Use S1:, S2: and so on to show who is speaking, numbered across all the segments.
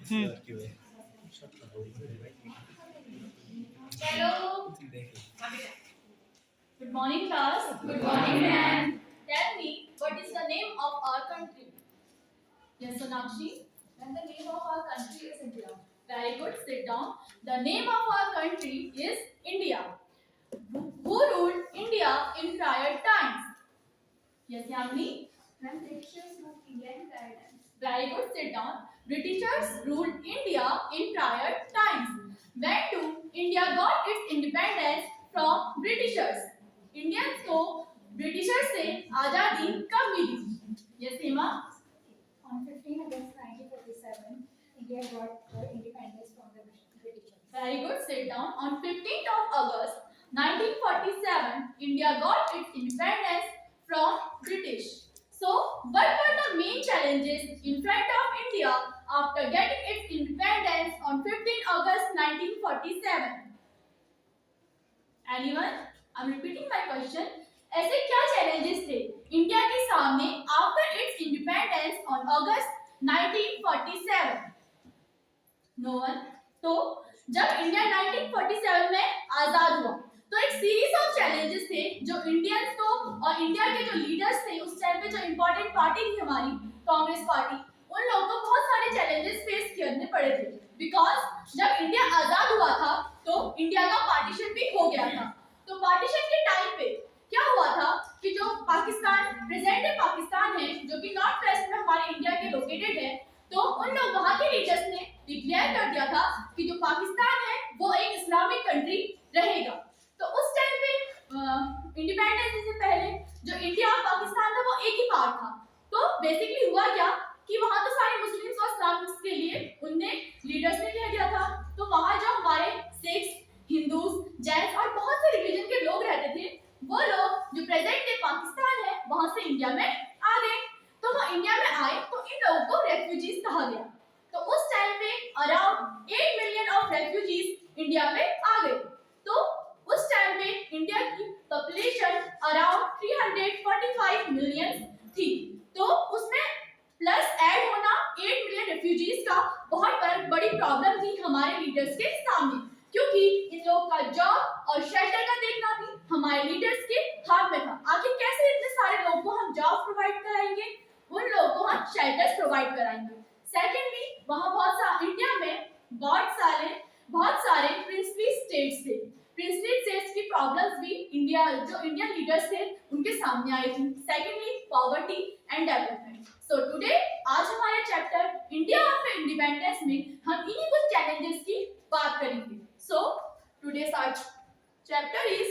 S1: Hello. Good morning, class. Good morning, ma'am. Tell me, what is the name of our country? Yes, Sonakshi. Then the name of our country is India. Very good. Sit down. The name of our country is India. Who ruled India in prior times? Yes, Yamini.
S2: When Britishers ruled India in prior times.
S1: Very good. Sit down. Britishers ruled India in prior times. When do India got its independence from Britishers? Indians को Britishers से आजादी कब मिली? Yes, Hema.
S2: On 15 August 1947, India got her independence from the Britishers.
S1: Very good. Sit down. On 15th of August 1947, India got its independence from British. So, what were the main challenges in front of India after getting its independence on 15 August 1947? Anyone? I'm repeating my question. ऐसे क्या challenges थे India के सामने after its independence on August 1947? No one. तो जब India 1947 में आजाद हुआ तो एक सीरीज ऑफ चैलेंजेस थे जो इंडियंस को और इंडिया के जो लीडर्स थे उस टाइम पे जो इंपॉर्टेंट पार्टी थी हमारी कांग्रेस पार्टी उन लोगों को बहुत सारे चैलेंजेस फेस करने पड़े थे बिकॉज जब इंडिया आजाद हुआ था तो इंडिया का पार्टीशन भी हो गया था तो पार्टीशन के टाइम पे क्या हुआ था कि जो पाकिस्तान प्रेजेंट डे पाकिस्तान है जो कि नॉर्थ वेस्ट में हमारे इंडिया के लोकेटेड है तो उन लोग वहां के लीडर्स ने डिक्लेयर कर दिया था कि जो पाकिस्तान है वो एक इस्लामिक कंट्री रहेगा तो उस टाइम पे इंडिपेंडेंस से पहले जो इंडिया और पाकिस्तान था वो एक ही पार्ट था तो बेसिकली हुआ क्या कि वहां तो सारे मुस्लिम्स और इस्लामिक्स के लिए उनने लीडर्स ने कह दिया था तो वहां जो हमारे सिख्स हिंदूज जैन और बहुत से रिलीजन के लोग रहते थे वो लोग जो प्रेजेंट डे पाकिस्तान है वहां से इंडिया में आ गए तो वो इंडिया में आए तो इन लोगों को रेफ्यूजीज कहा गया तो उस टाइम पे around 8 million of refugees India में आ गए तो उस टाइम पे इंडिया की पॉपुलेशन अराउंड 345 मिलियन थी तो उसमें प्लस ऐड होना 8 मिलियन रेफ्यूजीज का बहुत बड़ी प्रॉब्लम थी हमारे लीडर्स के सामने क्योंकि इन लोगों का जॉब और शेल्टर का देखना भी हमारे लीडर्स के हाथ में था आखिर कैसे इतने सारे लोगों को हम जॉब प्रोवाइड कराएंगे उन लोगों को हम शेल्टर्स प्रोवाइड कराएंगे सेकेंडली वहां इंडिया में बहुत सारे प्रिंसली स्टेट्स थे प्रिंसली स्टेट्स की प्रॉब्लम्स भी इंडियन लीडर्स थे उनके सामने आई थी secondly poverty and development so today आज हमारे चैप्टर इंडिया आफ्टर इंडिपेंडेंस में हम इन्हीं कुछ चैलेंजेस की बात करेंगे so today's our chapter is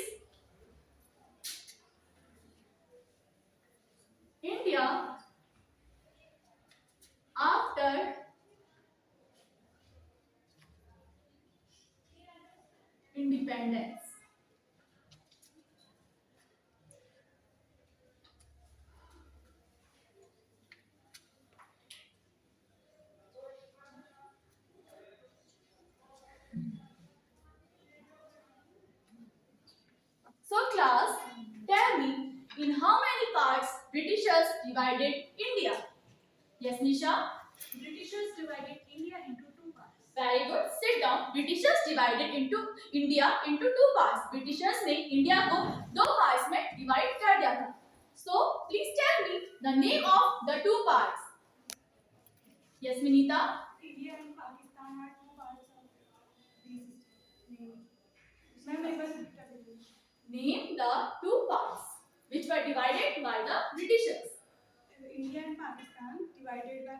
S1: India after independence. So class, tell me in how many parts Britishers divided India? Yes, Nisha?
S2: Britishers divided India into two parts.
S1: Very good. Sit down. Britishers divided into India into two parts. Britishers ने India को दो parts में divide कर दिया था. So please tell me the name of the two parts. Yes, Vinita.
S2: India and Pakistan are two parts of these names.
S1: Name the two parts which were divided by the Britishers.
S2: India and Pakistan divided by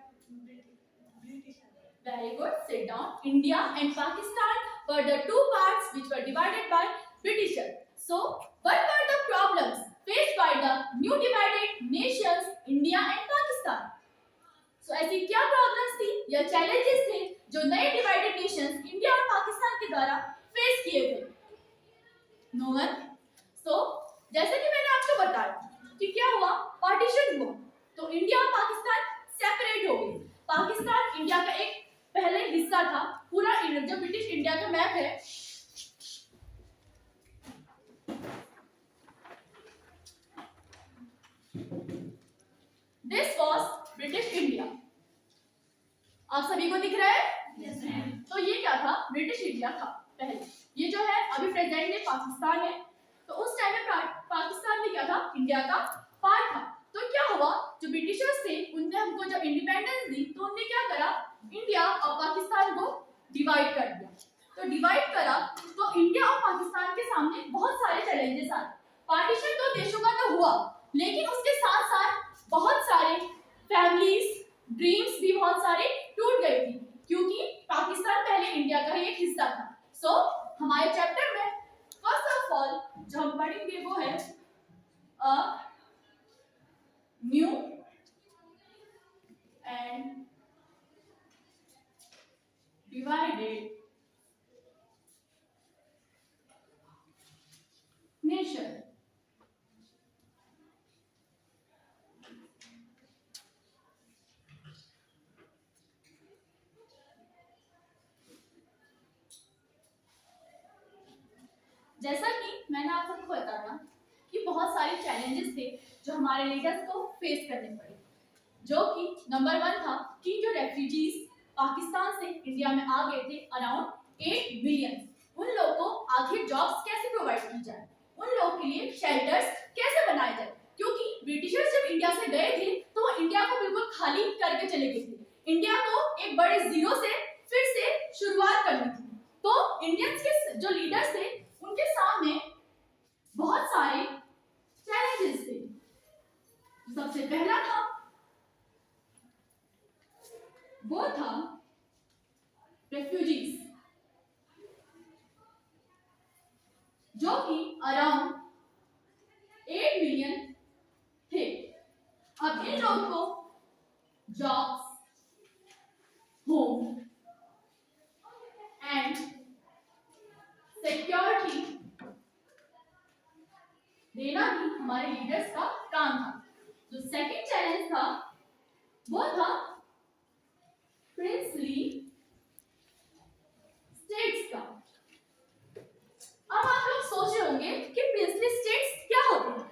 S2: British.
S1: Very good. Sit down. India and Pakistan were the two parts which were divided by Britishers. So, what were the problems faced by the new divided nations India and Pakistan? So, ऐसी क्या problems थी या challenges थे जो नए divided Nations India और पाकिस्तान के द्वारा फेस किए थे? No one. सो जैसे कि मैंने आपको बताया कि क्या हुआ पार्टीशन हुआ तो इंडिया और पाकिस्तान सेपरेट हो गए पाकिस्तान इंडिया का एक पहले हिस्सा था पूरा जो ब्रिटिश इंडिया का मैप है दिस वॉज ब्रिटिश इंडिया आप सभी को दिख रहा है ब्रिटिश इंडिया था पहले। ये जो है अभी प्रेजेंट में पाकिस्तान है, तो उस टाइम में पाकिस्तान भी क्या था, इंडिया का पार्ट था। तो क्या हुआ, जो ब्रिटिशर्स थे उनने हमको जब इंडिपेंडेंस दी तो उन्होंने क्या करा, इंडिया और पाकिस्तान को डिवाइड कर दिया। तो डिवाइड करा तो इंडिया और पाकिस्तान के सामने बहुत सारे चैलेंजेस आए। पार्टीशन दो देशों का तो हुआ, लेकिन उसके साथ साथ बहुत सारे फैमिलीज ड्रीम्स भी बहुत सारे टूट गई थी, क्योंकि पाकिस्तान पहले इंडिया का ही एक हिस्सा था। सो हमारे चैप्टर में फर्स्ट ऑफ ऑल जो हम पढ़ेंगे वो है a new and divided nation. जैसा कि मैंने आप सबको बताया कि बहुत सारे चैलेंजेस थे जो हमारे लीडर्स को फेस करने पड़े, जो कि नंबर 1 था कि जो रेफ्यूजीज पाकिस्तान से इंडिया में आ गए थे अराउंड 8 बिलियन, उन लोगों को आखिर जॉब्स कैसे प्रोवाइड की जाए, उन लोगों के लिए शेल्टर्स कैसे बनाए जाए, क्योंकि ब्रिटिशर्स जब इंडिया से गए थे तो वो इंडिया को बिल्कुल खाली करके चले गए थे। इंडिया को एक बड़े जीरो से फिर से शुरुआत करनी थी। तो इंडियंस के जो लीडर्स थे उनके सामने बहुत सारे चैलेंजेस थे। सबसे पहला था वो था रेफ्यूजीज, जो कि अराउंड 8 मिलियन थे। अब इन लोगों को जॉब्स, होम एंड सिक्योरिटी देना ही हमारे लीडर्स का काम था। जो सेकंड चैलेंज था वो था प्रिंसली स्टेट्स का। अब आप लोग सोच रहे होंगे कि प्रिंसली स्टेट्स क्या होते हैं।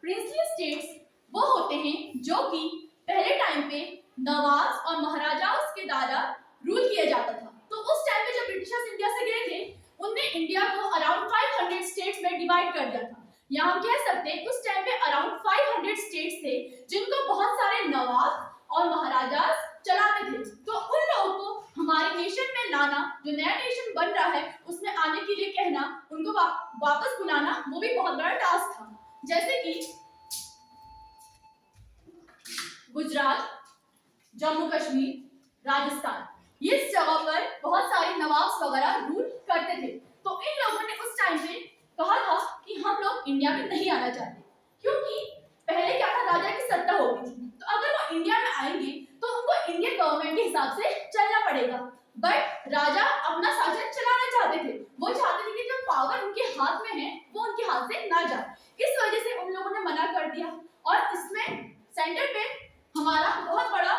S1: प्रिंसली स्टेट्स वो होते हैं जो कि पहले टाइम पे नवाब और महाराजाओं के द्वारा रूल किया जाता था। तो उस टाइम पे जब ब्रिटिशर्स इंडिया से गए थे उनने इंडिया को अराउंड 500 स्टेट्स में डिवाइड कर दिया था। या हम कह सकते हैं उस टाइम पे अराउंड 500 स्टेट्स थे जिनको बहुत सारे नवाब और महाराजा चलाते थे। तो उन लोगों को हमारे नेशन में लाना, जो नया नेशन बन रहा है उसमें आने के लिए कहना, उनको वापस बुलाना, वो भी बहुत बड़ा टास्क था। जैसे कि गुजरात, जम्मू कश्मीर, राजस्थान, ये जगह पर बहुत सारे नवाब वगैरह रूल करते थे। तो इन लोगों ने उस टाइम पे कहा था कि हम लोग इंडिया में नहीं आना चाहते, क्योंकि पहले क्या था, राजा की सत्ता होती थी। तो अगर वो इंडिया में आएंगे तो उनको इंडियन गवर्नमेंट के हिसाब से चलना पड़ेगा। बट राजा अपना शासन चलाना चाहते थे, वो चाहते थे कि जो पावर उनके हाथ में है वो उनके हाथ से ना जाए। इस वजह से उन लोगों ने मना कर दिया। और इसमें सेंटर पे हमारा बहुत बड़ा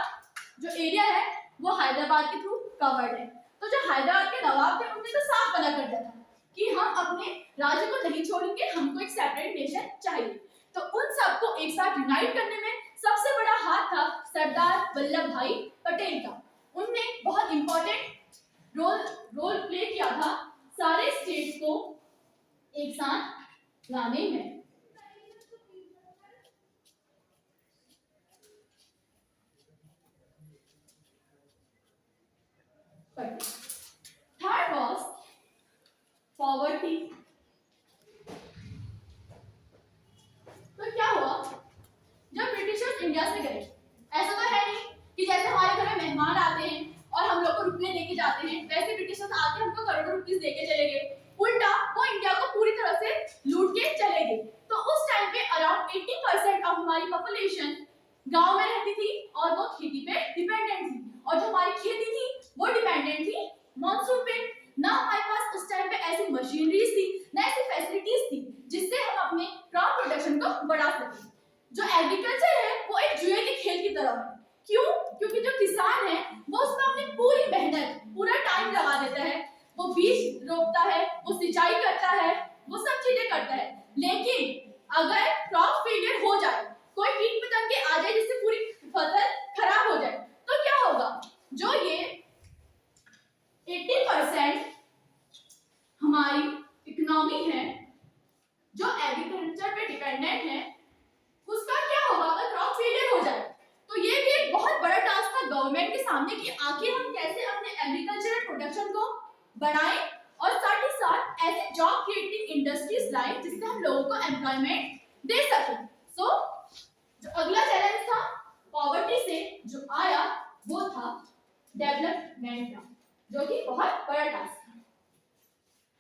S1: जो एरिया है वो हैदराबाद के थ्रू कवर्ड है। तो जो हैदराबाद के नवाब थे उन्होंने तो साफ मना कर दिया था कि हम अपने राज्य को नहीं छोड़ेंगे, हमको एक सेपरेट नेशन चाहिए। तो उन सबको एक साथ यूनाइट करने में सबसे बड़ा हाथ था सरदार वल्लभ भाई पटेल का। उनने बहुत इंपॉर्टेंट रोल प्ले किया था सारे स्टेट्स को एक साथ लाने में। Third was poverty. तो क्या हुआ, जब ब्रिटिशर्स इंडिया से गए, ऐसा तो है नहीं कि जैसे हमारे घर में मेहमान आते हैं और हम लोग को रुपये देके जाते हैं, वैसे ब्रिटिशर्स आके हमको करोड़ों रुपीस देके चले गए। उल्टा वो इंडिया को पूरी तरह से लूट के चले गए। तो उस टाइम पे अराउंड 80% ऑफ हमारी पॉपुलेशन गांव में रहती थी और वो खेती पे डिपेंडेंट थी, और जो हमारी खेती थी वो डिपेंडेंट थी मॉनसून पे। ना हमारे पास उस टाइम पे ऐसी मशीनरीज थी, ना ऐसी फैसिलिटीज थी जिससे हम अपने क्रॉप प्रोडक्शन को बढ़ा सकें। जो एग्रीकल्चर है वो एक जुए के खेल की तरह है। क्यों? क्योंकि जो किसान है वो उसमें अपनी पूरी मेहनत, पूरा टाइम लगा देता है। वो बीज रोपता है, सामने कि आखिर हम कैसे अपने एग्रीकल्चरल प्रोडक्शन को बढ़ाएं और साथ ही साथ ऐसे जॉब क्रिएटिंग इंडस्ट्रीज लाएं जिससे हम लोगों को एम्प्लॉयमेंट दे सकें। सो जो अगला चैलेंज था पॉवर्टी से जो आया वो था डेवलपमेंट का, जो कि बहुत बड़ा टास्क था।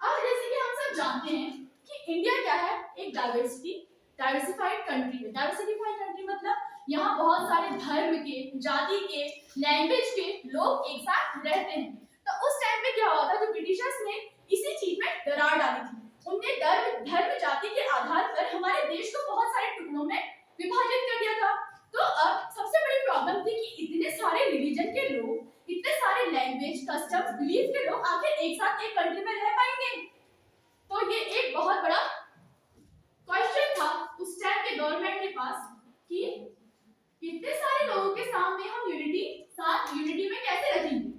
S1: अब जैसे कि हम सब जानते हैं कि इंडिया क्या है, एक डाइवर्सिफाइड कंट्री है। डाइवर्सिफाइड कंट्री मतलब यहाँ बहुत सारे धर्म के, जाति के, लैंग्वेज के लोग एक साथ रहते हैं। तो उस टाइम पे क्या हुआ था, जो ब्रिटिशर्स ने इसी चीज में दरार डाली थी। उनने धर्म जाति के आधार पर हमारे देश को बहुत सारे टुकड़ों में विभाजित कर दिया था। तो अब सबसे बड़ी प्रॉब्लम थी कि इतने सारे रिलीजन के लोग, इतने सारे लैंग्वेज, कस्टम्स, बिलीफ के लोग आखिर एक साथ एक कंट्री में रह पाएंगे। तो ये एक बहुत बड़ा क्वेश्चन था उस टाइम के गवर्नमेंट के पास कि इतने सारे लोगों के सामने हम यूनिटी में कैसे रखेंगे।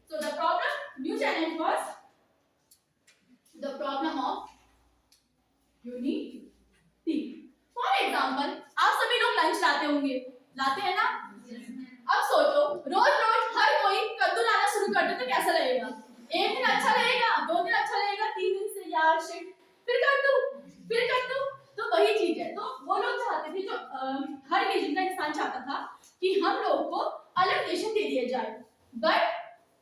S1: So the problem, new challenge was the problem of unity. For example, आप सभी लोग लंच लाते होंगे, लाते हैं ना? अब सोचो, रोज रोज हर कोई कद्दू लाना शुरू कर दे तो कैसा लगेगा? एक दिन अच्छा लगेगा, 2 दिन अच्छा लगेगा, 3 दिन से यार शिट, फिर कद्दू। तो वही चीज है। तो वो लोग चाहते थे, जो हर रीजन का इंसान चाहता था कि हम लोगों को अलग नेशन दे दिया जाए। बट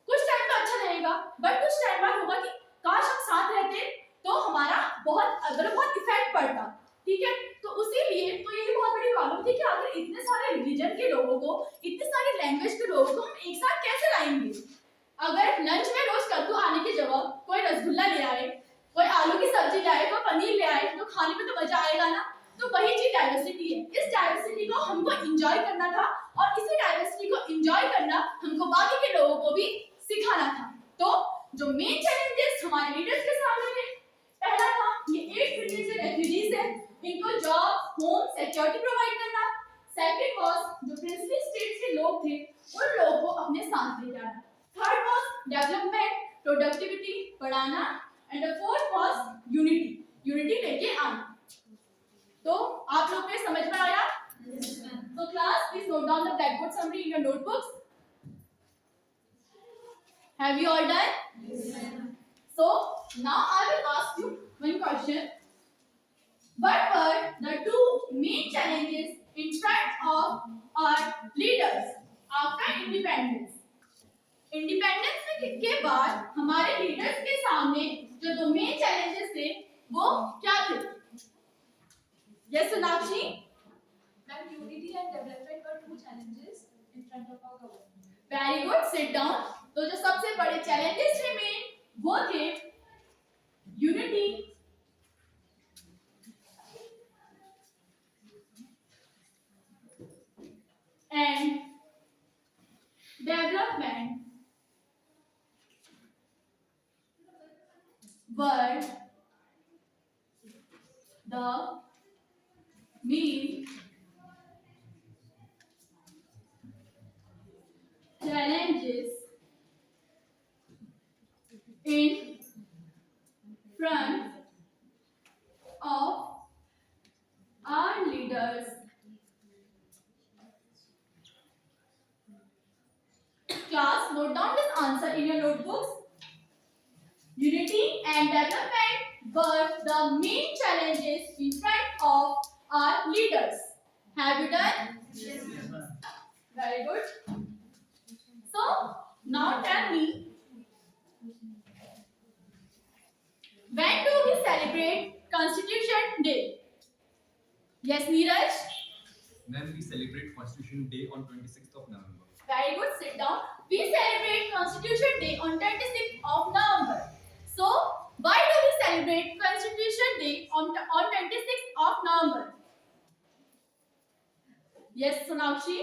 S1: कुछ टाइम तो अच्छा लगेगा, बट कुछ टाइम बाद होगा कि काश हम साथ रहते तो हमारा बहुत इफेक्ट पड़ता। ठीक है, तो उसी लिए तो ये बहुत बड़ी प्रॉब्लम थी कि आखिर इतने सारे रिलीजन के लोगों को, इतने सारे लैंग्वेज के लोगों को हम एक साथ कैसे लाएंगे। अगर लंच में रोज कद्दू आने की जगह कोई रसगुल्ला ले आए, कोई आलू की सब्जी लाए, कोई पनीर ले आए, तो खाने में तो मजा आएगा ना। तो वही चीज डाइवर्सिटी है। इस डाइवर्सिटी को हमको एंजॉय करना था और इसी डाइवर्सिटी को एंजॉय करना हमको बाकी के लोगों को भी सिखाना था। तो जो मेन चैलेंजेस हमारे लीडर्स के सामने थे, पहला था ये 8 मिलियन से रेफ्यूजीज है, इनको जॉब, होम, सिक्योरिटी प्रोवाइड करना। सेकंड वाज जो प्रिंसली स्टेट्स के लोग थे उन लोगों को अपने साथ ले जाना। थर्ड वाज डेवलपमेंट, प्रोडक्टिविटी बढ़ाना। And the fourth was unity लेके आना। तो आप लोग को समझ में आया? तो class, please note down the blackboard summary in your notebooks. Have you all done? So now I will ask you one question. What were the two main challenges in front of our leaders after independence? Independence के बाद हमारे leaders के सामने जो दो main challenges थे वो क्या थे? Yes Sonakshi?
S2: Ma'am, unity and development were two challenges in front of our government.
S1: Very good, sit down. तो जो सबसे बड़े चैलेंजेस थे मेन वो थे unity and development were the main challenges in front of our leaders class. Note down this answer in your notebooks. Unity and development were the main challenges in front of our leaders. Have you done?
S2: Yes, ma'am.
S1: Very good. So now tell me, when do we celebrate Constitution Day? Yes, Neeraj?
S3: Then we celebrate Constitution Day on 26th of November.
S1: Very good. Sit down. We celebrate Constitution Day on 26th of November. So why do we celebrate Constitution Day on 26th of November? Yes, Sonakshi?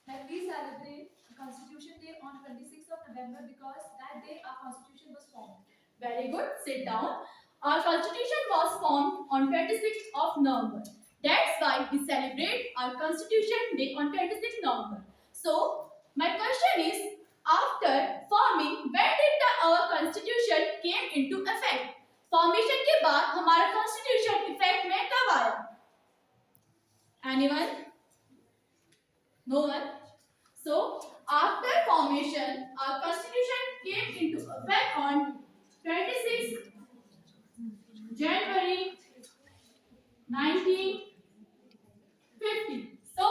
S2: Ma'am, we celebrate Constitution Day on 26th of November because that day our constitution was formed.
S1: Very good. Sit down. Our constitution was formed on 26th of November. That's why we celebrate our Constitution Day on 26th November. So, my question is, after forming, when did our constitution came into effect? Formation के बाद हमारा constitution effect में कब आया? Anyone? No one? So, after forming formation, our constitution came into effect on 26 January 1950. So,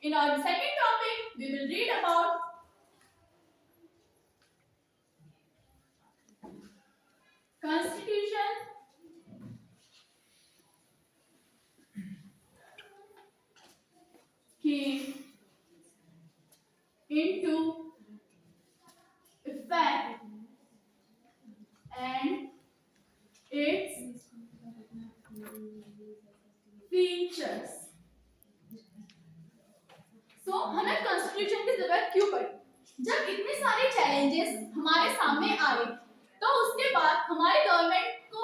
S1: in our second topic, we will read about Constitution came into effect and its features. So, हमें constitution की जरूरत क्यों पड़ी? जब इतने सारे challenges हमारे सामने आए, तो उसके बाद हमारी गवर्नमेंट को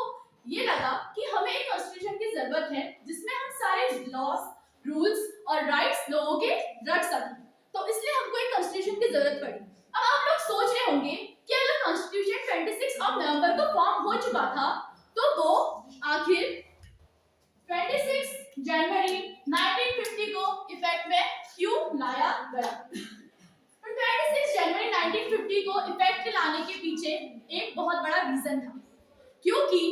S1: ये लगा कि हमें एक कॉन्स्टिट्यूशन की जरूरत है जिसमें हम सारे लॉस, रूल्स और राइट्स लोगों के रख सकें। तो इसलिए हमको एक कॉन्स्टिट्यूशन की जरूरत पड़ी। अब आप लोग सोच रहे होंगे कि अगर कॉन्स्टिट्यूशन 26 नवंबर को फॉर्म हो चुका था, तो वो आखिर 26 जनवरी 1950 को इफेक्ट में क्यों लाया गया? तो 26 जनवरी 1950 को इफेक्ट लाने के पीछे एक बहुत बड़ा रीजन था, क्योंकि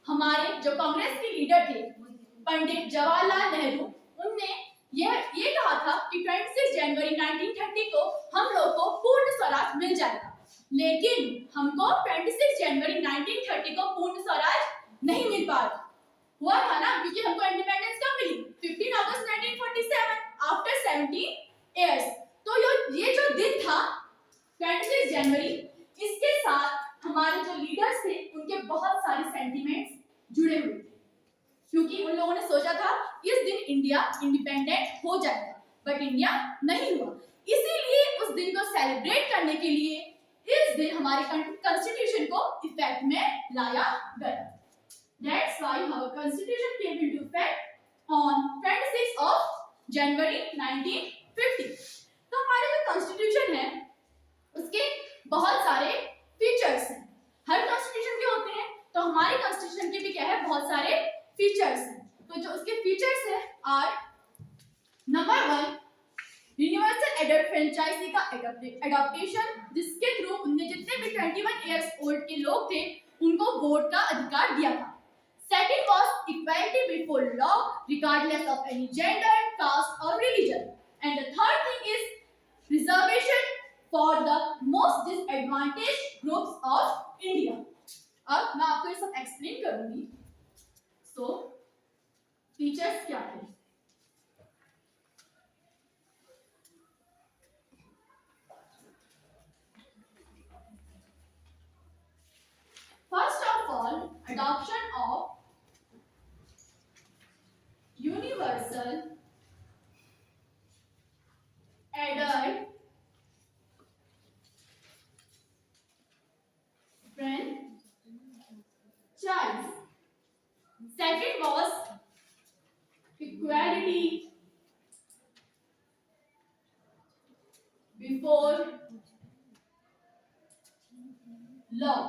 S1: हमारे जो कांग्रेस के लीडर थे पंडित जवाहरलाल नेहरू, उनने ये कहा था कि 26 जनवरी 1930 को हम लोग को पूर्ण स्वराज मिल जाएगा, लेकिन हमको 26 जनवरी 1930 को पूर्ण स्वराज नहीं मिल पाया। हुआ था ना, क्योंकि हमको इंडिपेंडेंस कब मिली? 15 अगस्त 1947, आफ्टर 17 इयर्स। तो ये जो दिन था 26 जनवरी, इसके साथ हमारे जो लीडर्स थे उनके बहुत सारे सेंटिमेंट्स जुड़े हुए थे, क्योंकि उन लोगों ने सोचा था इस दिन इंडिया इंडिपेंडेंट हो जाएगा, बट इंडिया नहीं हुआ। इसीलिए उस दिन को सेलिब्रेट करने के लिए इस दिन हमारे कॉन्स्टिट्यूशन को इफेक्ट में लाया गया। That's why our constitution came into effect on 26th of January 1950. तो हमारे जो कॉन्स्टिट्यूशन है उसके बहुत सारे फीचर्स हैं। हर कॉन्स्टिट्यूशन के होते हैं, तो हमारे कॉन्स्टिट्यूशन के भी क्या है, बहुत सारे फीचर्स हैं। तो जो उसके फीचर्स हैं are number 1, universal adult franchise का एडॉप्टेशन, जिसके थ्रू उनने जितने भी 21 इयर्स ओल्ड के लोग थे उनको वोट का अधिकार दिया था। Second was equality before law, regardless of any gender, caste or religion. And the third thing is reservation for the most disadvantaged groups of India. अब मैं आपको ये सब एक्सप्लेन करूंगी। So, फीचर्स क्या थे? First of all, adoption of universal adult franchise. Second was equality before law.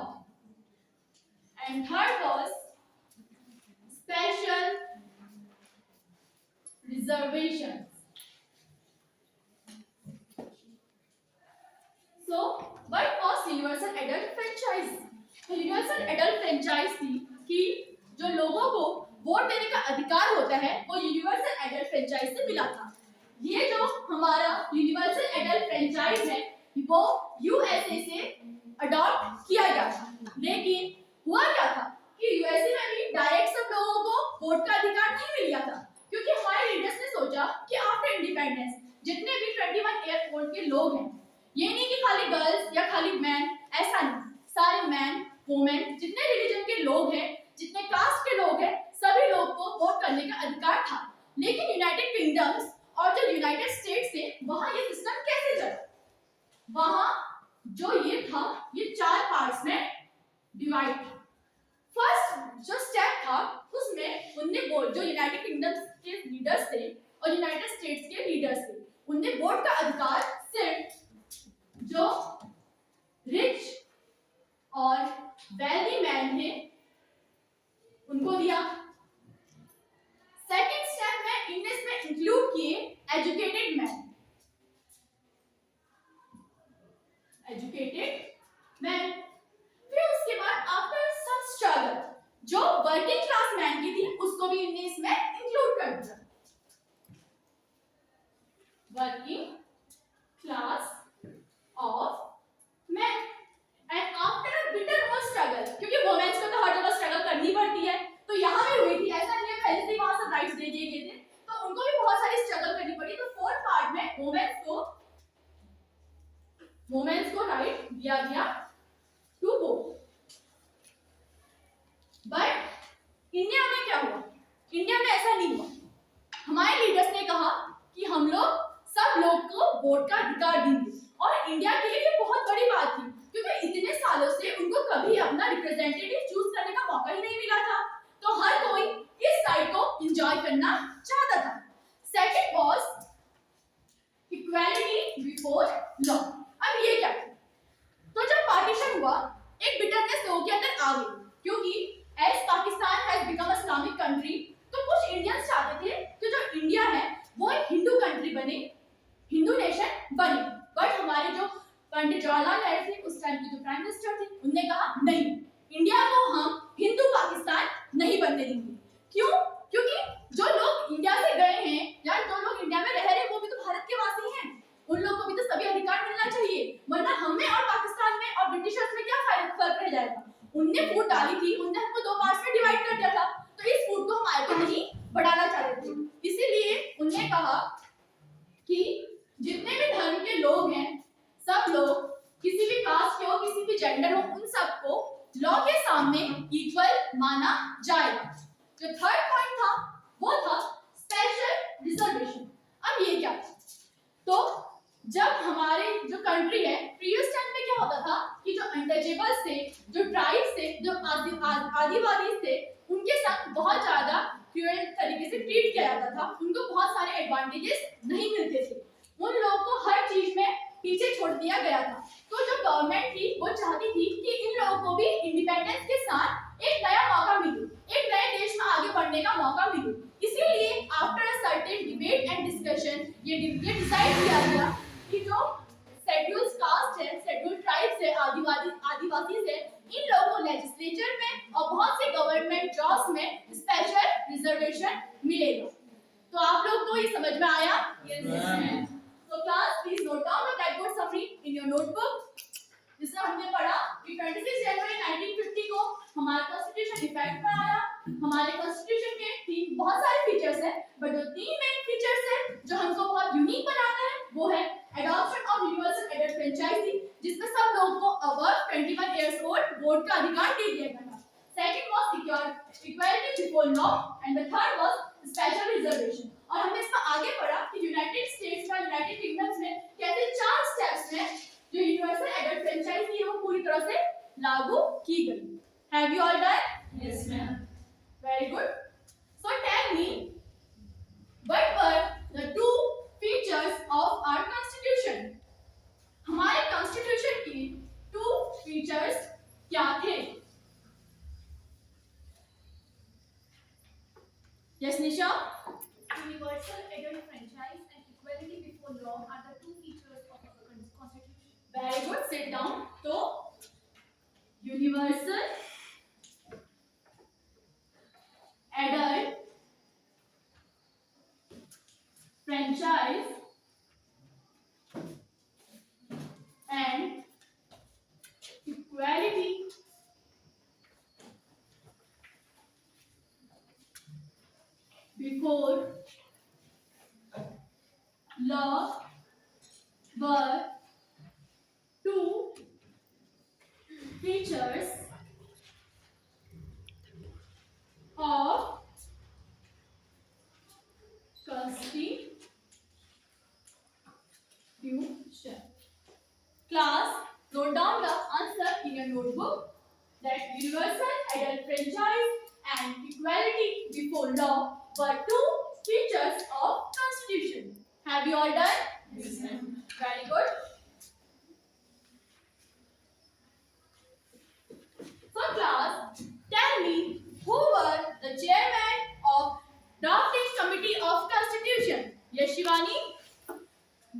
S1: And third was special reservations. So, what was universal adult franchise? तो universal adult franchise थी कि जो लोगों को वोट देने का अधिकार होता है वो यूनिवर्सल एडल्ट फ्रेंचाइज से मिला था। ये जो हमारा यूनिवर्सल एडल्ट फ्रेंचाइज है वो यूएसए से अडॉप्ट किया गया था, लेकिन हुआ क्या था कि यूएसए में भी डायरेक्ट सब लोगों को वोट का अधिकार नहीं मिल गया था, क्योंकि हमारे लीडर्स ने सोचा कि आफ्टर इंडिपेंडेंस जितने भी 21 ईयर ओल्ड के लोग हैं, ये नहीं कि खाली गर्ल्स या खाली मैन, ऐसा नहीं, सारे मैन वुमेन जितने रिलीजन के लोग हैं, जितने कास्ट के लोग हैं, सभी लोग को वोट करने का अधिकार था। लेकिन यूनाइटेड किंगडम्स और जो यूनाइटेड स्टेट्स थे वहां ये सिस्टम कैसे चला? वहां जो ये था ये 4 पार्ट्स में डिवाइड था। फर्स्ट जो स्टेप था उसमें उनने वोट, जो यूनाइटेड किंगडम्स के लीडर्स थे और यूनाइटेड स्टेट्स के लीडर्स थे, उनने वोट का अधिकार सिर्फ जो रिच और वेल्दी मैन थे उनको दिया। सेकंड स्टेप में इनने इसमें इंक्लूड किए एजुकेटेड मैन। Educated man. फिर उसके बाद आफ्टर सम स्ट्रगल जो वर्किंग क्लास मैन की थी उसको भी इनने इसमें इंक्लूड कर दिया। Working class of man and after a bitter more struggle, क्योंकि वुमेन्स को तो हर जगह स्ट्रगल करनी पड़ती है, तो यहाँ भी हुई थी, ऐसा नहीं है पहले से ही वहां सब राइट्स दे दिए गए थे, तो उनको भी बहुत सारी स्ट्रगल करनी पड़ी। तो फोर्थ पार्ट में वुमेन्स को राइट दिया गया टू वोट। बट इंडिया में क्या हुआ? इंडिया में ऐसा नहीं हुआ। हमारे लीडर्स ने कहा कि हम लोग सब लोग को वोट का अधिकार देंगे, और इंडिया के लिए ये बहुत बड़ी बात थी, क्योंकि इतने सालों से उनको कभी अपना रिप्रेजेंटेटिव चूज करने का मौका ही नहीं मिला था, तो हर कोई इस साइड को एंजॉय करना चाहता था। Second was equality before law. अब ये क्या था? तो जब पार्टीशन हुआ एक बिटरनेस लोगों के अंदर आ गई, क्योंकि as Pakistan has become a Islamic country, तो कुछ इंडियंस चाहते थे कि जो इंडिया है वो एक हिंदू कंट्री बने, हिंदू नेशन बने। बट हमारे जो पंडित जवाहरलाल नेहरू थे उस टाइम के जो प्राइम मिनिस्टर थे, उनने कहा नहीं, इंडिया को हम हिंदू पाकिस्तान नहीं बनने देंगे। क्यों? क्योंकि जो लोग इंडिया से गए हैं या जो लोग इंडिया में रह रहे हैं वो भी तो भारत के वासी हैं, उन लोगों को भी तो सभी अधिकार मिलना चाहिए, वरना हमें और पाकिस्तान में और ब्रिटिशर्स में क्या फर्क रह जाएगा। उनने फूट डाली थी, उनने हमको दो पार्ट्स में डिवाइड कर दिया था, तो इस फूट को हमारे को नहीं बढ़ाना चाहते थे। इसीलिए उन्होंने कहा कि जितने भी धर्म के लोग हैं, सब लोग किसी भी कास्ट के हो, किसी भी जेंडर हो, उन सबको लॉ के सामने इक्वल माना जाएगा। जो थर्ड पॉइंट था वो था स्पेशल रिजर्वेशन। अब ये क्या था? तो जब हमारे जो कंट्री है प्रीवियस टाइम में क्या होता था कि जो अनटचेबल्स थे, जो ट्राइब्स थे, जो आदिवासी थे, उनके साथ बहुत ज्यादा क्रूएल तरीके से ट्रीट किया जाता था, उनको बहुत सारे एडवांटेजेस नहीं मिलते थे, उन लोगों को हर चीज में पीछे छोड़ दिया गया था। तो जो गवर्नमेंट थी वो चाहती थी कि इन लोगों को भी इंडिपेंडेंस के साथ एक नया मौका मिले, एक नए देश में आगे बढ़ने का मौका मिले। इसीलिए after a certain debate and discussion ये डिसाइड किया गया कि जो शेड्यूल्ड कास्ट है, शेड्यूल्ड ट्राइब्स है, आदिवासी है, इन लोगों को लेजिस्लेचर में और बहुत से गवर्नमेंट जॉब्स में स्पेशल रिजर्वेशन मिलेगा। तो आप लोग को ये समझ में आया?
S2: Yes.
S1: So class, please note down the blackboard summary in your notebook. जिसमें हमने पढ़ा कि 26 जनवरी 1950 को हमारा कॉन्स्टिट्यूशन इफेक्ट में आया। हमारे कॉन्स्टिट्यूशन के बहुत सारे फीचर्स हैं, बट जो तीन मेन फीचर्स हैं जो हमको बहुत यूनिक बनाते हैं वो है adoption of universal adult franchise, जिसमें सब लोगों को अबव 21 इयर्स ओल्ड वोट का अधिकार दे दिया गया था। Second was equality before law and the third was special reservation. और हमने इसमें आगे पढ़ा कि यूनाइटेड स्टेट्स का यूनाइटेड किंगडम्स में कैसे 4 स्टेप्स में जो यूनिवर्सल एडल्ट फ्रेंचाइजी है वो पूरी तरह से लागू की गई। Have you all done?
S2: Yes, ma'am.
S1: Very good. So tell me what were the two features of our constitution? हमारे कॉन्स्टिट्यूशन की 2 फीचर्स क्या थे? Yes Nisha?
S2: Universal adult franchise and equality before law are the two features of our constitution.
S1: Very good. Sit down. तो universal adult franchise and equality before law were 2 features of constitution. Class, note down the answer in your notebook that universal adult franchise and equality before law were 2 features of constitution. Have you all done?
S2: Yes, ma'am.
S1: Very good. So class, tell me who were the chairman of drafting committee of constitution? Yes, Shivani?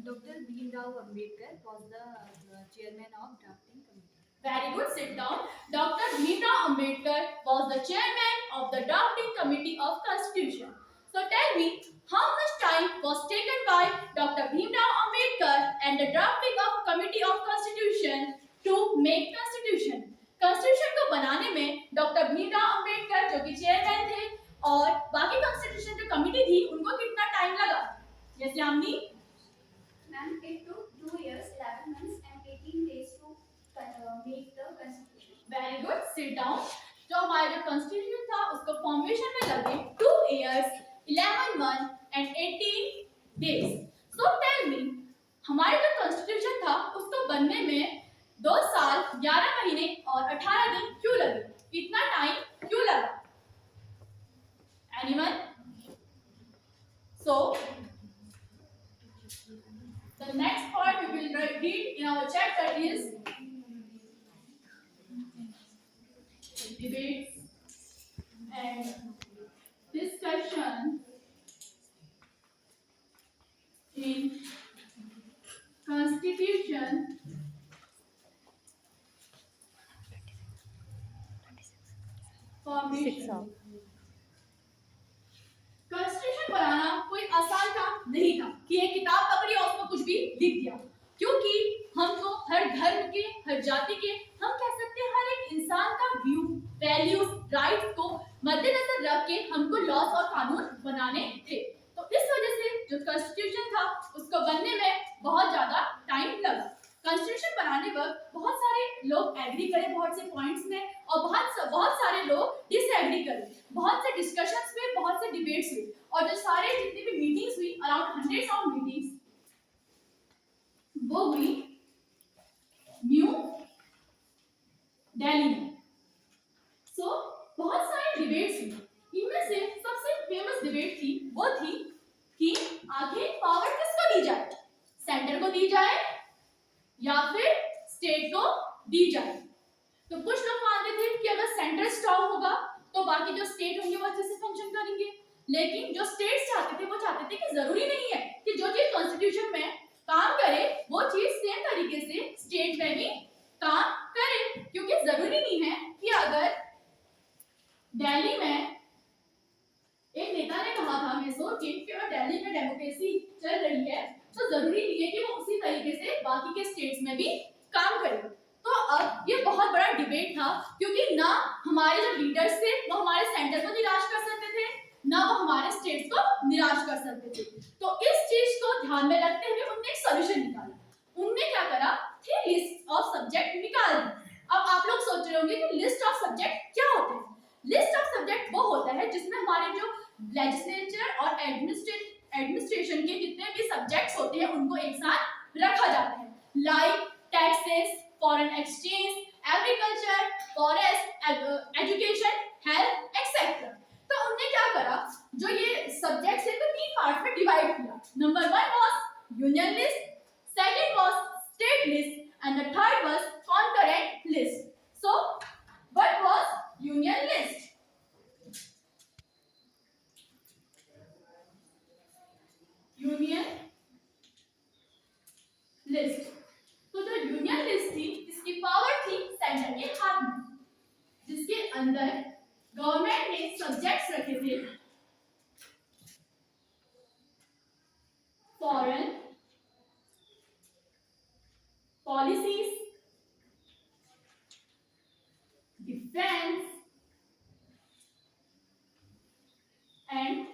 S4: Dr. Bhimrao Ambedkar was the
S2: chairman of drafting committee.
S1: Very good. Sit down. Dr. Bhimrao Ambedkar was the chairman of the drafting committee of Constitution. So tell me, how much time was taken by Dr. Bhimrao Ambedkar and the drafting of committee of Constitution to make Constitution? Constitution को बनाने में doctor Bhimrao Ambedkar जो कि chairman थे और बाकी constitution जो committee थी उनको कितना टाइम लगा? Yes, Yamini?
S4: Ma'am, it took 2 years, 11 months and 18 days to make the constitution.
S1: Very good. Sit down. जो हमारा जो कॉन्स्टिट्यूशन था उसको फॉर्मेशन में लगे 2 years, 11 months and 18 days. So tell me, हमारा जो कॉन्स्टिट्यूशन था उसको बनने में 2 साल 11 महीने और 18 दिन क्यों लगे? इतना टाइम क्यों लगा? Anyone? So the next part we will read in our chapter is debates and discussion in Constitution formation. Constitution बनाना कोई आसान काम नहीं था कि एक किताब पकड़ी और उसमें कुछ भी लिख दिया, क्योंकि हमको हर धर्म के, हर जाति के, हम कह सकते हैं हर एक इंसान का व्यू, वैल्यूज, राइट्स को मद्देनजर रख के हमको लॉज और कानून बनाने थे। तो इस वजह से जो कॉन्स्टिट्यूशन था उसको बनने में बहुत ज्यादा टाइम लगा। कॉन्स्टिट्यूशन बनाने वक्त बहुत सारे लोग एग्री करे बहुत से पॉइंट्स में और बहुत सारे लोग डिसएग्री करे, बहुत से डिस्कशंस हुए, बहुत से डिबेट्स हुए और जो सारे जितनी भी मीटिंग्स हुई, अराउंड हंड्रेड्स ऑफ मीटिंग्स, वो हुई न्यू दिल्ली में। सो बहुत सारे डिबेट्स हुई, इनमें से सबसे फेमस डिबेट थी वो थी कि आखिर पावर किसको दी जाए, सेंटर को दी जाए या फिर स्टेट को दी जाए। तो कुछ लोग मानते थे कि अगर सेंटर स्ट्रांग होगा तो बाकी जो स्टेट होंगे वो अच्छे से फंक्शन करेंगे, लेकिन जो स्टेट्स चाहते थे वो चाहते थे कि जरूरी नहीं है कि जो चीज कॉन्स्टिट्यूशन में काम करे वो चीज सेम तरीके से स्टेट में भी काम करे, क्योंकि जरूरी नहीं है कि अगर दिल्ली में एक नेता ने कहा था मैसूर के कि अगर दिल्ली में डेमोक्रेसी चल रही है तो जरूरी नहीं है कि वो उसी तरीके से बाकी के स्टेट्स में भी काम करे। तो अब ये बहुत बड़ा डिबेट था, क्योंकि ना हमारे जो लीडर्स थे वो हमारे सेंटर को निराश कर सकते थे, ना वो हमारे स्टेट्स को निराश कर सकते थे। तो इस चीज को ध्यान में रखते हुए उन्होंने एक सॉल्यूशन निकाला। उन्होंने क्या करा कि लिस्ट ऑफ सब्जेक्ट निकाल दी। अब आप लोग सोच रहे होंगे कि लिस्ट ऑफ सब्जेक्ट क्या होते हैं? लिस्ट ऑफ सब्जेक्ट वो होता है जिसमें हमारे जो लेजिस्लेचर और एडमिनिस्ट्रेशन के जितने भी सब्जेक्ट्स होते हैं उनको एक साथ रखा जाता है, like taxes, foreign exchange, agriculture, forest, education, health etcetera. तो उन्होंने क्या करा, जो ये सब्जेक्ट्स है तो 3 पार्ट में डिवाइड किया। Number 1 was union list, second was state list and the third was concurrent list. So what was union list? Union list, तो जो यूनियन लिस्ट थी इसकी पावर थी सेंटर के हाथ में, जिसके अंदर गवर्नमेंट ने सब्जेक्ट्स रखे थे foreign policies, defence and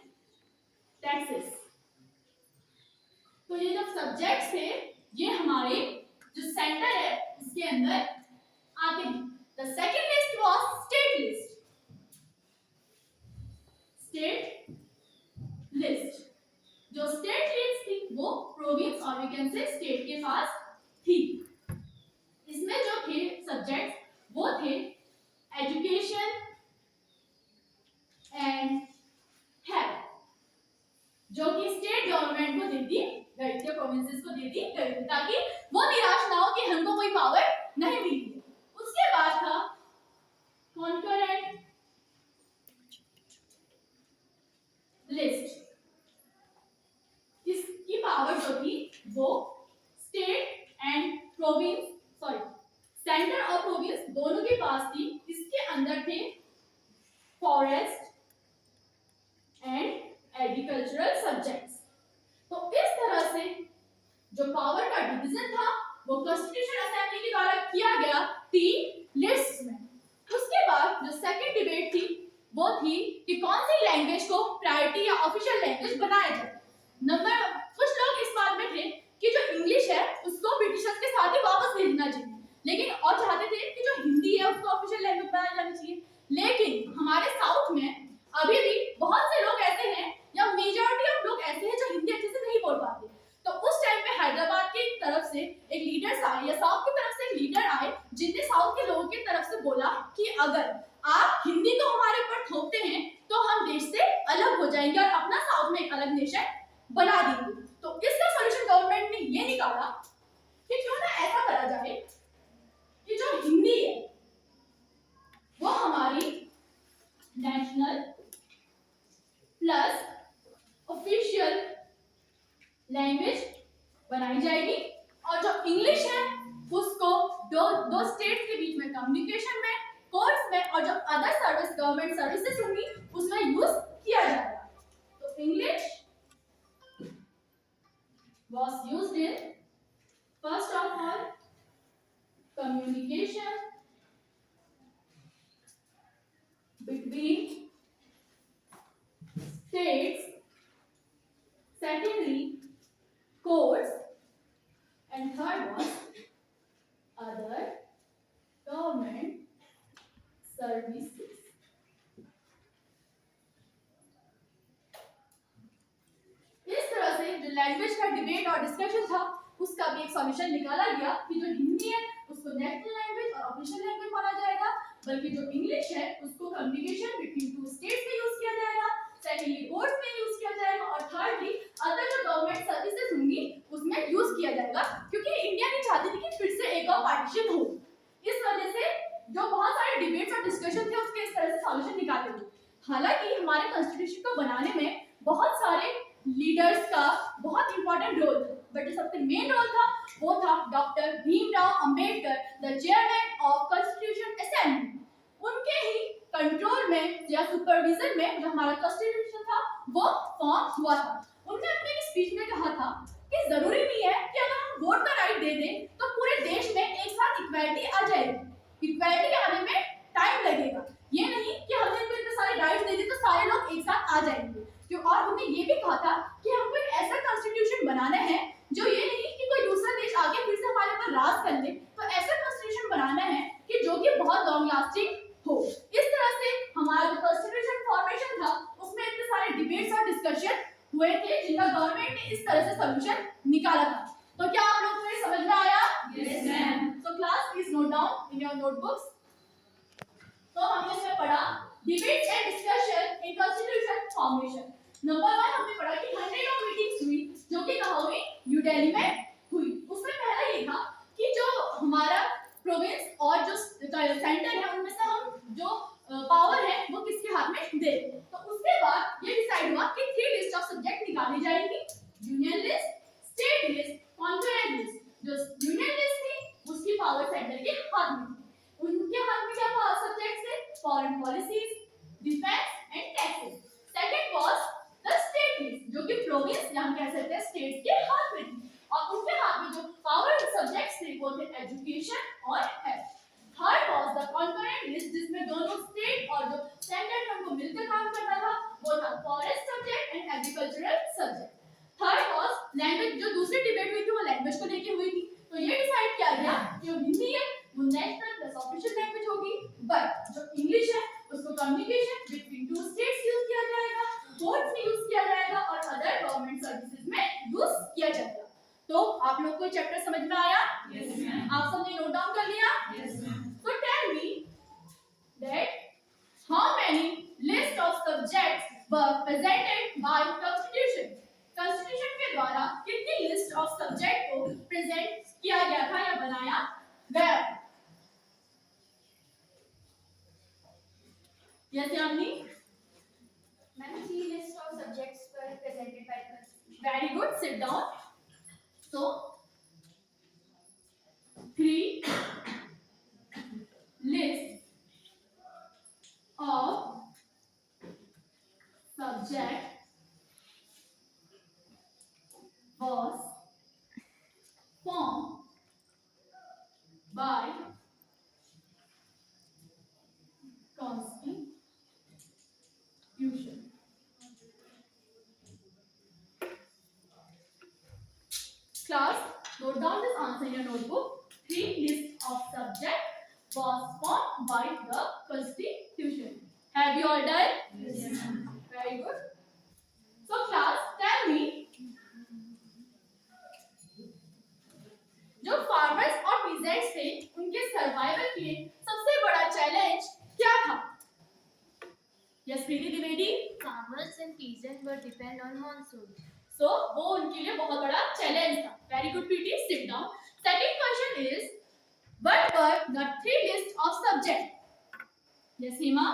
S1: taxes. तो ये जो सब्जेक्ट्स थे ये हमारे जो सेंटर है इसके अंदर आते हैं। The second list was state list. State list, जो स्टेट लिस्ट थी वो प्रोविंस और वी कैन से स्टेट के पास थी। इसमें जो थे सब्जेक्ट्स वो थे एजुकेशन एंड हेल्थ, जो कि स्टेट गवर्नमेंट को देती गई थी, प्रोविंसेस को देती गई थी, ताकि वो निराश ना हो कि हमको कोई पावर नहीं मिली। उसके बाद था कॉन्करेंट लिस्ट। इसकी पावर जो थी वो state and province sorry centre और प्रोविंस दोनों के पास थी। इसके अंदर थे फॉरेस्ट एंड एग्रीकल्चरल सब्जेक्ट्स। तो इस तरह से जो पावर का डिवीजन था वो कॉन्स्टिट्यूशन असेंबली के द्वारा किया गया 3 लिस्ट्स में। उसके बाद जो सेकंड डिबेट थी वो थी कि कौन सी लैंग्वेज को प्रायोरिटी या ऑफिशियल लैंग्वेज बनाया जाए। कुछ लोग इस बात में थे कि जो इंग्लिश है उसको ब्रिटिशर्स के साथ ही वापस भेजना चाहिए, लेकिन और चाहते थे कि जो हिंदी है उसको ऑफिशियल लैंग्वेज बनाया जाना चाहिए। लेकिन हमारे साउथ में अभी भी बहुत से लोग ऐसे हैं या मेजॉरिटी ऑफ लोग ऐसे हैं जो हिंदी अच्छे से नहीं बोल पाते। तो उस टाइम पे हैदराबाद की तरफ से एक लीडर आए या साउथ की तरफ से एक लीडर आए जिनने साउथ के लोगों की तरफ से बोला कि अगर आप हिंदी को हमारे ऊपर थोपते हैं तो हम देश से अलग हो जाएंगे और अपना साउथ में एक अलग नेशन बना देंगे। तो इसका सॉल्यूशन गवर्नमेंट ने ये निकाला कि क्यों ना ऐसा करा जाए कि जो हिंदी है वो हमारी नेशनल प्लस ऑफिशियल लैंग्वेज बनाई जाएगी और जो इंग्लिश है उसको दो स्टेट्स के बीच में कम्युनिकेशन में, कोर्ट्स में और जो अदर सर्विस गवर्नमेंट सर्विसेज होंगी उसमें यूज किया जाएगा। तो English was used in first of all communication between states, secondly courts, and third was other government services. इस तरह से जो लैंग्वेज का डिबेट और डिस्कशन था उसका भी एक सॉल्यूशन निकाला गया कि जो हिंदी है उसको नेशनल लैंग्वेज और ऑफिशियल लैंग्वेज माना जाएगा, बल्कि जो इंग्लिश है उसको कम्युनिकेशन बिटवीन 2 स्टेट्स में यूज किया जाएगा, सेकंडली कोर्ट्स में यूज किया जाएगा और थर्डली अदर जो गवर्नमेंट सर्विसेज होंगी उसमें यूज किया जाएगा, क्योंकि इंडिया नहीं चाहती थी कि फिर से एक और पार्टीशन हो। इस वजह से जो बहुत सारे डिबेट्स और डिस्कशन थे उसके इस तरह से सॉल्यूशन निकाले गए। हालांकि हमारे कॉन्स्टिट्यूशन को बनाने में बहुत सारे लीडर्स का बहुत इंपॉर्टेंट रोल था, बट जो सबसे मेन रोल था वो था doctor Bhimrao Ambedkar, the chairman of constitution assembly. उनके ही कंट्रोल में या सुपरविजन में जो हमारा कॉन्स्टिट्यूशन था वो फॉर्म हुआ था। उन्होंने अपने स्पीच में कहा था कि जरूरी नहीं है कि अगर हम वोट का राइट दे दें तो पूरे देश में एक साथ इक्वालिटी आ जाएगी। इक्वालिटी आने में टाइम लगेगा, ये नहीं कि हमने इनको इतने सारे राइट्स दे दिए तो सारे लोग एक साथ आ जाएंगे। क्यों? और उन्होंने ये भी कहा था कि हमको एक ऐसा कॉन्स्टिट्यूशन बनाना है जो ये नहीं कि कोई दूसरा देश आगे फिर से हमारे ऊपर राज कर ले, तो ऐसा कॉन्स्टिट्यूशन बनाना है कि जो कि बहुत लॉन्ग लास्टिंग हो। इस तरह से हमारा जो कॉन्स्टिट्यूशन फॉर्मेशन था उसमें इतने सारे डिबेट्स और डिस्कशन हुए थे जिनका गवर्नमेंट ने इस तरह से सॉल्यूशन निकाला था। तो क्या आप लोगों को ये समझ में आया?
S2: Yes, ma'am.
S1: So class please note down in your notebooks. तो हमने इसमें पढ़ा debates and discussion in constitution formation. Number 1 हमने पढ़ा कि 100 ऑफ मीटिंग्स हुई जो कि कहाँ हुई? न्यू दिल्ली में हुई। उसमें पहला ये था कि जो हमारा प्रोविंस और जो सेंटर है उनमें से हम जो पावर है वो किसके हाथ में दे। तो उसके बाद ये डिसाइड हुआ कि 3 लिस्ट ऑफ सब्जेक्ट निकाली जाएंगी, union list, state list, concurrent list. जो यूनियन लिस्ट थी उसकी पावर सेंटर के हाथ में, उनके हाथ में क्या पावर सब्जेक्ट्स थे? Foreign policies, defence and taxes. Second was the state list जो कि प्रोविंस या हम कह सकते हैं स्टेट के हाथ में थी और उनके हाथ में जो पावर सब्जेक्ट्स थे वो थे एजुकेशन और health. Third was the concurrent list जिसमें दोनों स्टेट और जो सेंटर में उनको मिलकर काम करना था वो था forest subject and agricultural subject. Third was language, जो दूसरी डिबेट हुई थी वो लैंग्वेज को लेके हुई थी। तो ये डिसाइड किया गया कि जो हिंदी है वो नेशनल प्लस ऑफिशियल लैंग्वेज होगी, बट जो इंग्लिश है उसको कम्युनिकेशन बिटवीन 2 स्टेट्स यूज किया जाएगा, कोर्ट्स में यूज किया जाएगा और अदर गवर्नमेंट सर्विसेज में यूज किया जाएगा। तो आप लोग को चैप्टर समझ में आया?
S2: Yes, ma'am.
S1: आप सबने नोट डाउन कर लिया?
S2: Yes, ma'am.
S1: So tell me that how many list of subjects were presented by Constitution? Constitution के द्वारा कितनी लिस्ट ऑफ सब्जेक्ट को प्रेजेंट किया गया था या बनाया गया? Yes, Yamini?
S4: Ma'am, 3 list of subjects were presented by the Constitution.
S1: Very good. Sit down. So by constitution. Class, note down this answer in your notebook. 3 list of subject was formed by the constitution. Have you all done?
S2: Yes.
S1: Very good. So class, tell me, जो farmers और peasants थे उनके survival के लिए सबसे बड़ा challenge क्या था? Yes Preeti Dwivedi.
S5: Farmers and peasants were depend on monsoon.
S1: सो वो उनके लिए बहुत बड़ा चैलेंज था. Very good Preeti, sit down. Second question is what were the 3 list of subject? Yes Seema.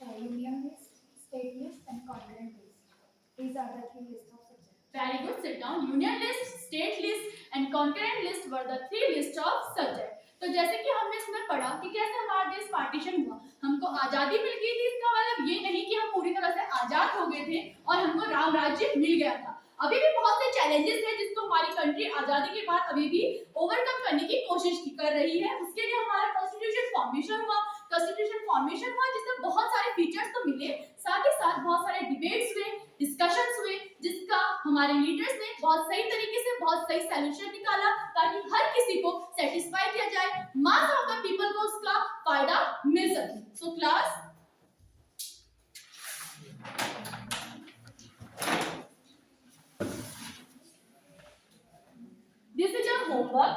S4: Union list, state list, and concurrent list. These are the 3 lists of subjects.
S1: Very good, sit down. Union list, state list and concurrent list were the 3 list of subject. तो जैसे कि हमने इसमें पढ़ा कि कैसे हमारा देश पार्टीशन हुआ, हमको आजादी मिल गई थी. इसका मतलब ये नहीं कि हम पूरी तरह से आजाद हो गए थे और हमको राम राज्य मिल गया था. अभी भी बहुत से चैलेंजेस हैं जिसको हमारी कंट्री आजादी के बाद अभी भी ओवरकम करने की कोशिश कर रही है. उसके लिए हमारा कॉन्स्टिट्यूशन फॉर्मेशन हुआ. जिससे बहुत सारे फीचर्स तो मिले, साथ ही साथ बहुत सारे डिबेट्स हुए, डिस्कशंस हुए, जिसका हमारे लीडर्स ने बहुत सही तरीके से बहुत सही सॉल्यूशन निकाला ताकि हर किसी को सेटिस्फाई किया जाए, मास ऑफ द पीपल को उसका फायदा मिल सके. So class, this is your homework.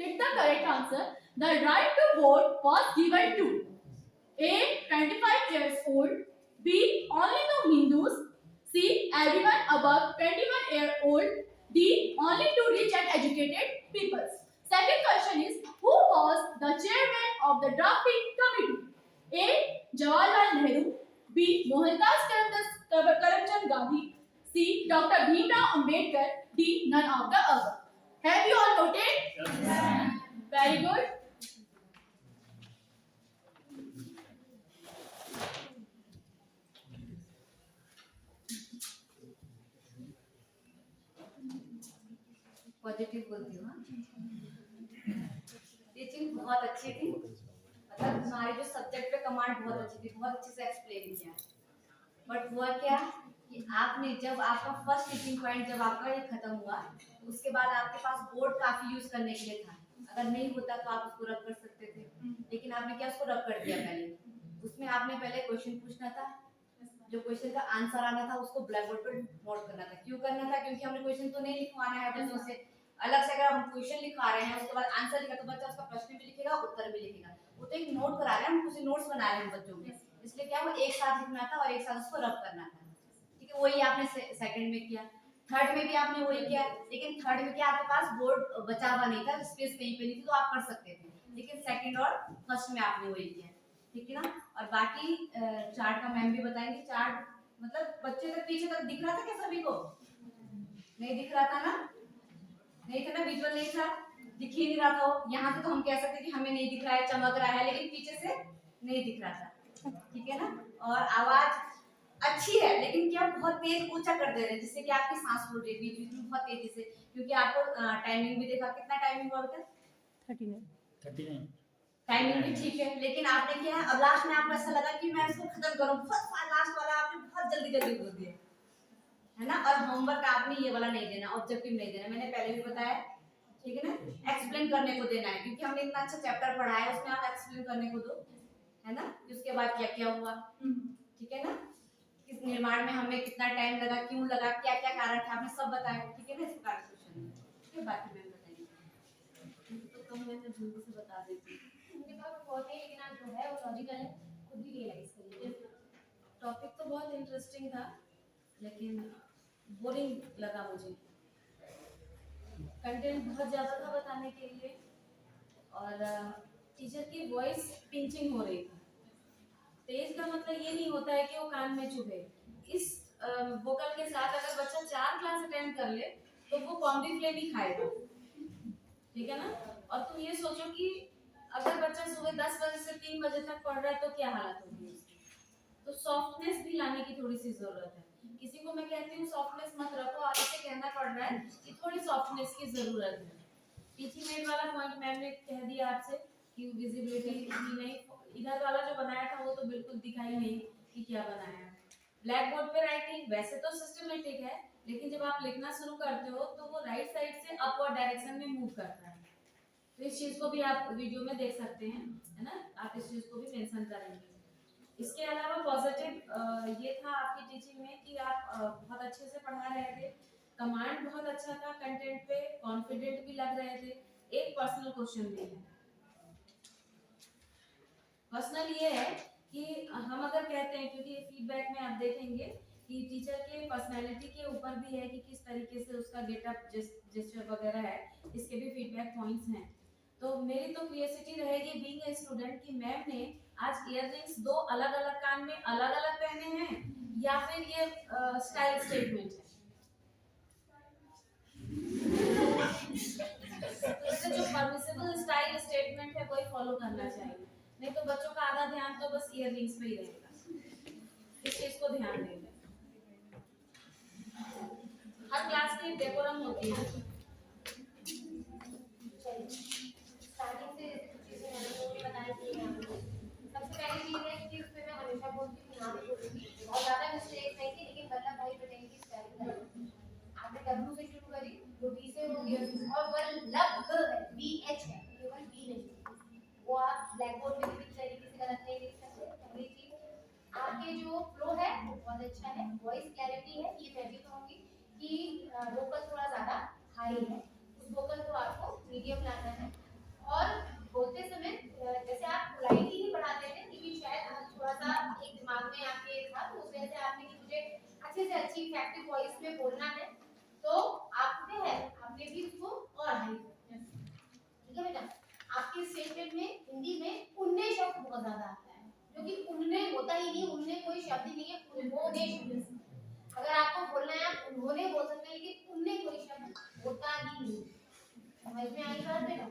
S1: Pick the correct answer. The right to vote was given to A. 25 years old, B. Only to Hindus, C. Everyone above 21 years old, D. Only to rich and educated people. Second question is who was the chairman of the drafting committee? A. Jawaharlal Nehru, B. Mohandas Karamchand Gandhi, C. Dr. Bhimrao Ambedkar, D. None of the above. Have you all noted?
S2: Yes.
S1: Very good.
S6: Positive बोलती हूँ. Teaching बहुत अच्छी थी. मतलब हमारे जो subject पे command बहुत अच्छी थी, बहुत अच्छे से एक्सप्लेन किया. बट हुआ क्या कि आपने जब आपका फर्स्ट टीचिंग पॉइंट जब आपका ये खत्म हुआ, उसके बाद आपके पास बोर्ड काफी यूज करने के लिए था. अगर नहीं होता तो आप उसको रब कर सकते थे, लेकिन आपने क्या उसको रब कर दिया. पहले उसमें आपने पहले क्वेश्चन पूछना था, जो क्वेश्चन का आंसर आना था उसको ब्लैक बोर्ड पर नोट करना था. क्यों करना था? क्योंकि हमने क्वेश्चन तो नहीं लिखवाना है बच्चों से. अलग से अगर हम क्वेश्चन लिखवा रहे हैं उसके बाद आंसर लिखा तो बच्चा उसका प्रश्न भी लिखेगा, उत्तर भी लिखेगा. वो तो एक नोट करा रहे हैं, हम कुछ नोट्स बना रहे हैं बच्चों के, इसलिए क्या वो एक साथ लिखना था और एक साथ उसको रब करना था. ठीक है, वही आपने सेकंड में किया. थर्ड में भी आपने वही किया, लेकिन थर्ड में क्या आपके पास बोर्ड बचा हुआ नहीं था, स्पेस कहीं पे नहीं थी, तो आप कर सकते थे. लेकिन सेकंड और फर्स्ट में आपने वही किया. ठीक है ना. और बाकी चार्ट का मैम भी बताएंगे. चार्ट मतलब बच्चे तक पीछे तक दिख रहा था क्या सभी को? नहीं दिख रहा था ना? नहीं था ना, विजुअल नहीं था, दिख ही नहीं रहा था. यहाँ से तो हम कह सकते कि हमें नहीं दिख रहा है, चमक रहा है, लेकिन पीछे से नहीं दिख रहा था. ठीक है ना. और आवाज अच्छी है, लेकिन क्या बहुत तेज ऊंचा कर दे रहे हैं जिससे कि आपकी सांस फूल रही है बीच बीच में बहुत तेजी से. क्योंकि आपको टाइमिंग भी देखा, कितना टाइमिंग हुआ था?
S7: 39.
S6: टाइमिंग भी ठीक है, लेकिन आपने क्या है, अब लास्ट में आपको ऐसा लगा कि मैं इसको खत्म करूं. बहुत लास्ट वाला आपने बहुत जल्दी जल्दी बोल दिया है ना. और होमवर्क आपने ये वाला नहीं देना, ऑब्जेक्टिव नहीं देना, मैंने पहले भी बताया. ठीक है ना. एक्सप्लेन करने को देना है, क्योंकि हमने इतना अच्छा चैप्टर पढ़ा है, उसमें आप एक्सप्लेन करने को दो, है ना. उसके बाद क्या क्या हुआ, ठीक है ना, किस निर्माण में हमें कितना टाइम लगा, क्यों लगा, क्या क्या कारण थे, आपने सब बताया. ठीक है ना. इस प्रकार क्वेश्चन ठीक है. बाकी मैं बताएंगे तो कम मैं जल्दी से बता देती हूँ.
S5: उनके पास बहुत है, लेकिन आप जो है वो लॉजिकल है, खुद भी रियलाइज करिए.
S6: टॉपिक तो बहुत इंटरेस्टिंग था, लेकिन बोरिंग लगा मुझे. कंटेंट बहुत ज़्यादा था बताने के लिए, और टीचर की वॉइस पिंचिंग हो रही थी. तेज का मतलब ये नहीं होता है कि वो कान में चुभे. इस वोकल के साथ अगर बच्चा 4 क्लास अटेंड कर ले तो वो कॉम्डी फ्लेम ही खाएगा. ठीक है ना. और तुम ये सोचो कि अगर बच्चा सुबह 10 बजे से 3 बजे तक पढ़ रहा है तो क्या हालत होगी. तो सॉफ्टनेस भी लाने की थोड़ी सी जरूरत है. किसी को मैं कहती हूँ सॉफ्टनेस मत रखो, आप इसे कहना पड़ रहा है कि थोड़ी सॉफ्टनेस की जरूरत है। टीचिंग एड वाला पॉइंट मैम ने कह दिया आपसे कि विजिबिलिटी ही नहीं, इधर वाला जो बनाया था वो तो बिल्कुल दिखाई नहीं कि क्या बनाया है। ब्लैक बोर्ड पे राइटिंग वैसे तो सिस्टमेटिक है, लेकिन जब आप लिखना शुरू करते हो तो वो राइट साइड से अपवर्ड डायरेक्शन में मूव करता है। तो इस चीज को भी आप वीडियो में देख सकते हैं, है ना, आप इस चीज को भी मेंशन करेंगे। इसके अलावा पॉजिटिव ये था आपकी टीचिंग में कि आप बहुत अच्छे से पढ़ा रहे थे, कमांड बहुत अच्छा था, कंटेंट पे कॉन्फिडेंट भी लग रहे थे। एक पर्सनल क्वेश्चन भी है। पर्सनल ये है कि हम अगर कहते हैं, क्योंकि फीडबैक में आप देखेंगे कि टीचर के पर्सनालिटी के ऊपर भी है कि किस तरीके से उसका गेटअप जेस्चर वगैरह है, इसके भी फीडबैक पॉइंट्स हैं। तो मेरी तो क्यूरियोसिटी रहेगी बीइंग ए स्टूडेंट कि मैम ने आज इयररिंग्स दो अलग अलग कान में अलग अलग पहने हैं या फिर ये स्टाइल स्टेटमेंट है। तो इससे जो परमिसिबल स्टाइल स्टेटमेंट है वही फॉलो करना चाहिए, नहीं तो बच्चों का आधा ध्यान तो बस इयररिंग्स पे ही रहेगा। इस चीज को ध्यान देंगे। हर क्लास की डेकोरम होती है।
S5: स्टार्टिंग से जैसे कुछ चीजें मैंने वो भी बताई थी आपको। सबसे पहली चीज है कि उसमें मैं हमेशा बोलती हूँ, यहाँ भी बोलूँगी, बहुत ज्यादा मिस्टेक नहीं थी, लेकिन वल्लभ भाई पटेल की स्पेलिंग गलत। आपने W से शुरू करी, वो B से हो गया, और वल्लभ BH है, केवल B नहीं। वो आप ब्लैक बोर्ड पे किसी तरीके से गलत नहीं लिख सकते। पहली चीज, आपके जो फ्लो है वो बहुत अच्छा है, वॉइस क्लैरिटी है, ये मैं भी कहूँगी कि वोकल थोड़ा ज्यादा हाई है, उस वोकल को आपको मीडियम लाना है। और बोलते समय जैसे आप पोलाइटली ही पढ़ाते थे, लेकिन शायद थोड़ा सा एक दिमाग में आपके था, तो उस वजह से आपने कि मुझे अच्छे से अच्छी इफेक्टिव वॉइस में बोलना है, तो आपने है आपने भी उसको और हाई किया। ठीक है बेटा, आपके स्टेटमेंट में हिंदी में उन्ने शब्द बहुत ज्यादा आता है, जो कि उन्ने होता ही नहीं, उन्ने कोई शब्द नहीं है, उन्होंने शब्द। अगर आपको बोलना है आप उन्होंने बोल सकते हैं, लेकिन उन्ने कोई शब्द होता ही नहीं। समझ में आई बात बेटा?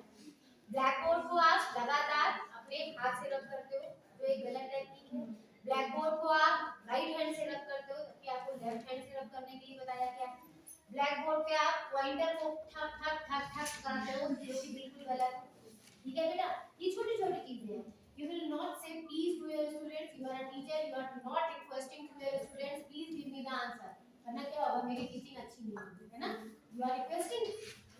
S5: ब्लैक बोर्ड को आप लगातार अपने हाथ से रब करते हो, जो एक गलत टेक्निक है। ब्लैक बोर्ड को आप राइट हैंड से रब करते हो, जबकि आपको लेफ्ट हैंड से रब करने के लिए बताया गया है। ब्लैक बोर्ड पे आप पॉइंटर को ठक ठक ठक ठक करते हो, जो कि बिल्कुल गलत है। ठीक है बेटा, ये छोटी छोटी चीजें हैं। You will not say please to your students. You are a teacher. You are not requesting to your students, please give me the answer. वरना क्या होगा, मेरी टीचिंग अच्छी नहीं होगी, है ना? You are requesting.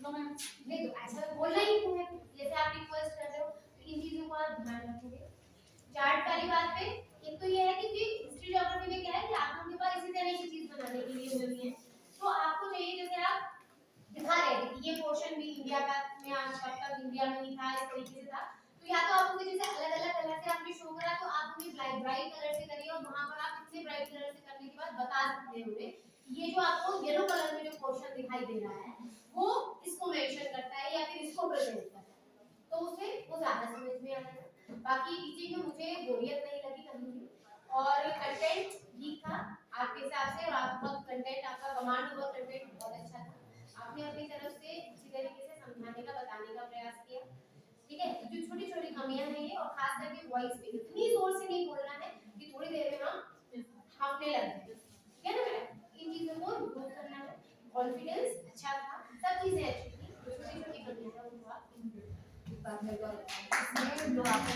S5: No ma'am, नहीं तो ऐसा बोलना ही क्यों है? जैसे आप रिक्वेस्ट कर रहे हो, तो इन चीजों को आप ध्यान रखोगे। चार्ट वाली बात पे एक तो ये है कि हिस्ट्री ज्योग्राफी में क्या है कि आप लोगों के पास इसी तरह की चीज बनाने के लिए मिली है, तो आपको चाहिए जैसे आप दिखा रहे थे कि ये पोर्शन भी इंडिया का में आज तक इंडिया में ही था, इस तरीके से था, तो या तो आप उसे जैसे अलग अलग कलर से आपने शो करा, तो आप उन्हें ब्राइट कलर से करिए, और वहां पर आप इतने ब्राइट कलर से करने के बाद बता सकते हैं उन्हें ये जो आपको येलो कलर में जो पोर्शन दिखाई दे रहा है वो इसको मेंशन करता है या फिर इसको प्रेजेंट करता है, तो उससे वो ज्यादा समझ में आएगा। बाकी टीचिंग में मुझे बोरियत नहीं लगी कभी भी, और कंटेंट ठीक था आपके हिसाब से, और आप बहुत कंटेंट, आपका कमांड हुआ कंटेंट बहुत अच्छा था। आपने अपनी तरफ से इसी तरीके से समझाने का बताने का प्रयास किया। ठीक है, जो छोटी छोटी कमियां हैं ये, और खास करके वॉइस पे इतनी जोर से नहीं बोलना है कि थोड़ी देर में हम हांफने लगते हैं। ठीक है ना बेटा, इन चीजों को इम्प्रूव करना है। कॉन्फिडेंस अच्छा था, सब चीजें अच्छी थी, छोटी छोटी कमियां हैं उनको आप इम्प्रूव।
S6: बात में जो आपने